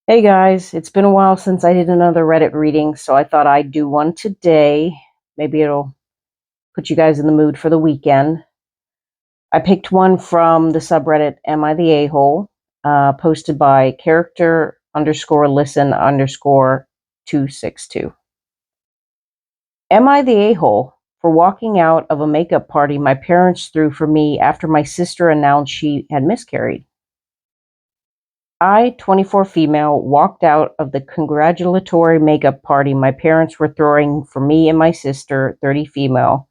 Hey guys, it's been a while since I did another Reddit reading, so I thought I'd do one today. Maybe it'll put you guys in the mood for the weekend. I picked one from the subreddit Am I the A-hole, posted by character underscore listen underscore 262. Am I the a-hole for walking out of a makeup party my parents threw for me after my sister announced she had miscarried? I, 24 female, walked out of the congratulatory makeup party my parents were throwing for me and my sister, 30 female,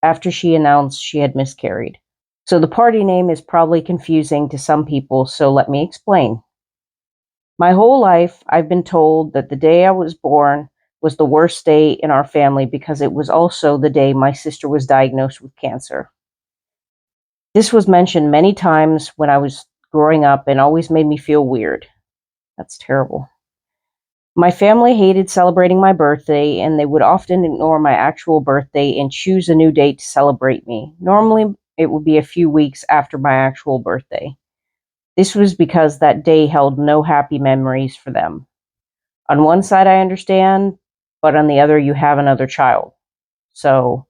after she announced she had miscarried. So the party name is probably confusing to some people, so let me explain. My whole life, I've been told that the day I was born was the worst day in our family because it was also the day my sister was diagnosed with cancer. This was mentioned many times when I was growing up and always made me feel weird. That's terrible. My family hated celebrating my birthday, and they would often ignore my actual birthday and choose a new date to celebrate me. Normally, it would be a few weeks after my actual birthday. This was because that day held no happy memories for them. On one side, I understand, but on the other, you have another child. So,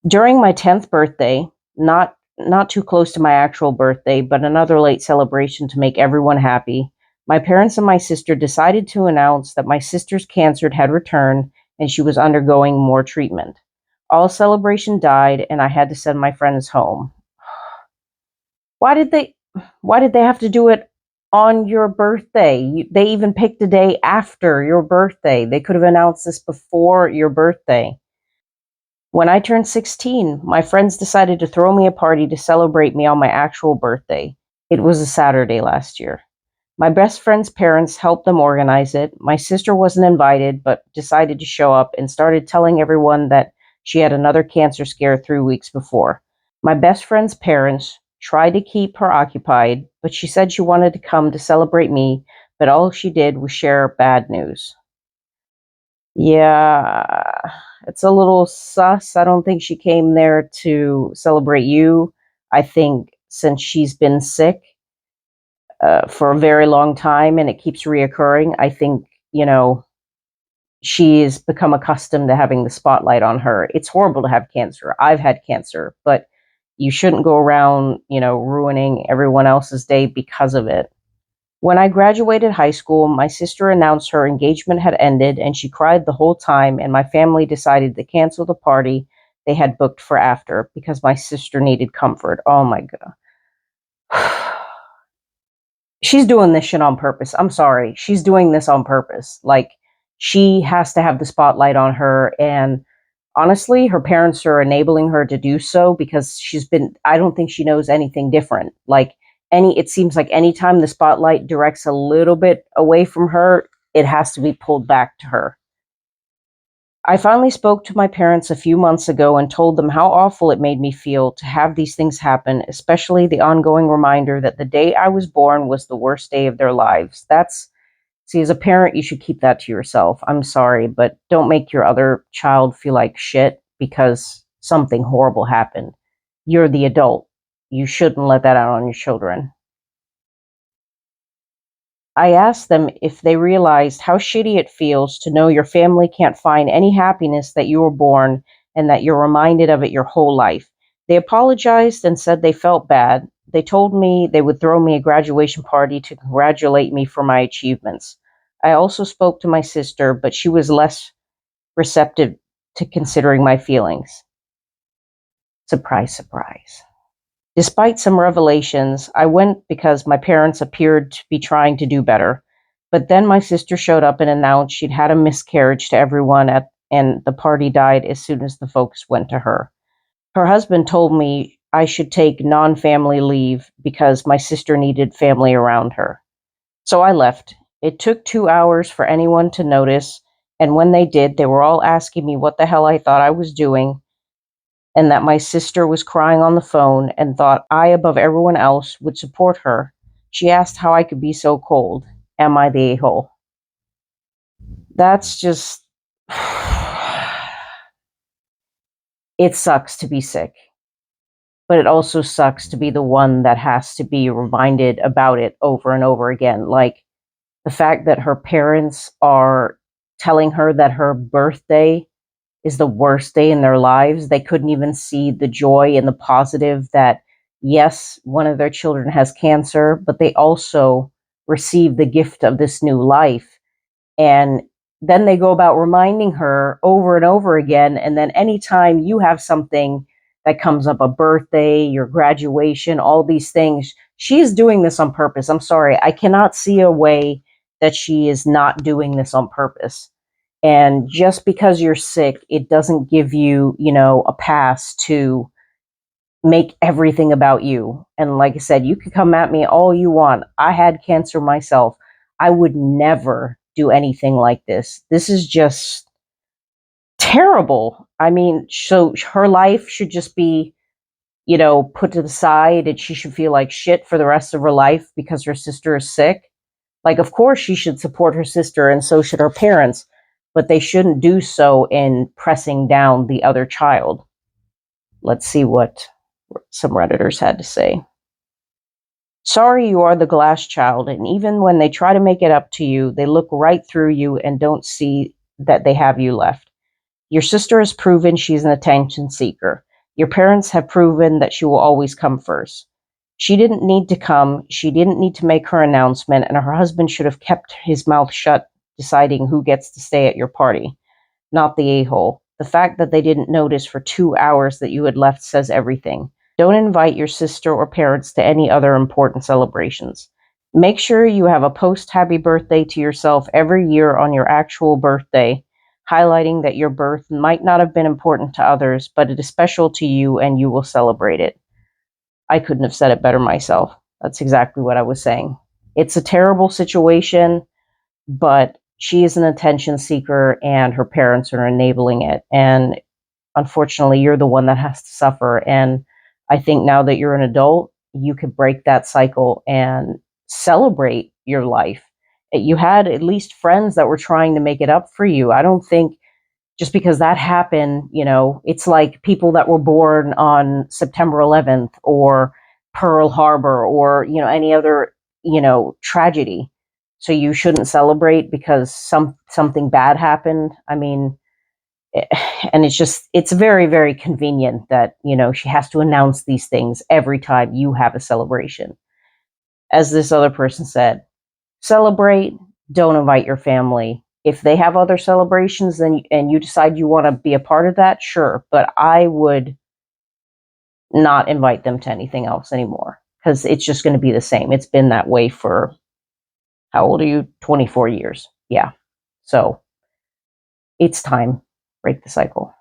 during my 10th birthday, not too close to my actual birthday, but another late celebration to make everyone happy, my parents and my sister decided to announce that my sister's cancer had returned and she was undergoing more treatment. All celebration died and I had to send my friends home. Why did they why did they have to do it on your birthday? They even picked a day after your birthday. They could have announced this before your birthday. When I turned 16, my friends decided to throw me a party to celebrate me on my actual birthday. It was a Saturday last year. My best friend's parents helped them organize it. My sister wasn't invited, but decided to show up and started telling everyone that she had another cancer scare 3 weeks before. My best friend's parents tried to keep her occupied, but she said she wanted to come to celebrate me, but all she did was share bad news. Yeah, it's a little sus. I don't think she came there to celebrate you. I think since she's been sick for a very long time and it keeps reoccurring, I think, she's become accustomed to having the spotlight on her. It's horrible to have cancer. I've had cancer, but you shouldn't go around, ruining everyone else's day because of it. When I graduated high school, my sister announced her engagement had ended and she cried the whole time, and my family decided to cancel the party they had booked for after because my sister needed comfort. Oh my God. She's doing this shit on purpose. I'm sorry. She's doing this on purpose. Like, she has to have the spotlight on her, and honestly, her parents are enabling her to do so because I don't think she knows anything different. Like, it seems like anytime the spotlight directs a little bit away from her, it has to be pulled back to her. I finally spoke to my parents a few months ago and told them how awful it made me feel to have these things happen, especially the ongoing reminder that the day I was born was the worst day of their lives. See, as a parent, you should keep that to yourself. I'm sorry, but don't make your other child feel like shit because something horrible happened. You're the adult. You shouldn't let that out on your children. I asked them if they realized how shitty it feels to know your family can't find any happiness that you were born and that you're reminded of it your whole life. They apologized and said they felt bad. They told me they would throw me a graduation party to congratulate me for my achievements. I also spoke to my sister, but she was less receptive to considering my feelings. Surprise, surprise. Despite some revelations, I went because my parents appeared to be trying to do better. But then my sister showed up and announced she'd had a miscarriage to everyone and the party died as soon as the folks went to her. Her husband told me I should take non-family leave because my sister needed family around her. So I left. It took 2 hours for anyone to notice, and when they did, they were all asking me what the hell I thought I was doing, and that my sister was crying on the phone and thought I, above everyone else, would support her. She asked how I could be so cold. Am I the a-hole? That's just. It sucks to be sick. but it also sucks to be the one that has to be reminded about it over and over again. Like the fact that her parents are telling her that her birthday is the worst day in their lives. They couldn't even see the joy and the positive that, yes, one of their children has cancer, but they also receive the gift of this new life. And then they go about reminding her over and over again. And then anytime you have something that comes up, a birthday, your graduation, all these things, she's doing this on purpose. I'm sorry. I cannot see a way that she is not doing this on purpose. And just because you're sick, it doesn't give you, a pass to make everything about you. And like I said, you can come at me all you want. I had cancer myself. I would never do anything like this. This is just terrible. I mean, so her life should just be, put to the side, and she should feel like shit for the rest of her life because her sister is sick. Like, of course, she should support her sister, and so should her parents, but they shouldn't do so in pressing down the other child. Let's see what some Redditors had to say. Sorry you are the glass child, and even when they try to make it up to you, they look right through you and don't see that they have you left. Your sister has proven she's an attention seeker. Your parents have proven that she will always come first. She didn't need to come, she didn't need to make her announcement, and her husband should have kept his mouth shut deciding who gets to stay at your party, not the a-hole. The fact that they didn't notice for 2 hours that you had left says everything. Don't invite your sister or parents to any other important celebrations. Make sure you have a post-happy birthday to yourself every year on your actual birthday, highlighting that your birth might not have been important to others, but it is special to you and you will celebrate it. I couldn't have said it better myself. That's exactly what I was saying. It's a terrible situation, but she is an attention seeker and her parents are enabling it. And unfortunately, you're the one that has to suffer. And I think now that you're an adult, you could break that cycle and celebrate your life. You had at least friends that were trying to make it up for you. I don't think just because that happened, it's like people that were born on September 11th or Pearl Harbor or, any other, tragedy. So you shouldn't celebrate because something bad happened. I mean, and it's very, very convenient that, she has to announce these things every time you have a celebration. As this other person said, celebrate, don't invite your family. If they have other celebrations and you decide you want to be a part of that, sure. But I would not invite them to anything else anymore because it's just going to be the same. It's been that way for, how old are you? 24 years. Yeah. So it's time. Break the cycle.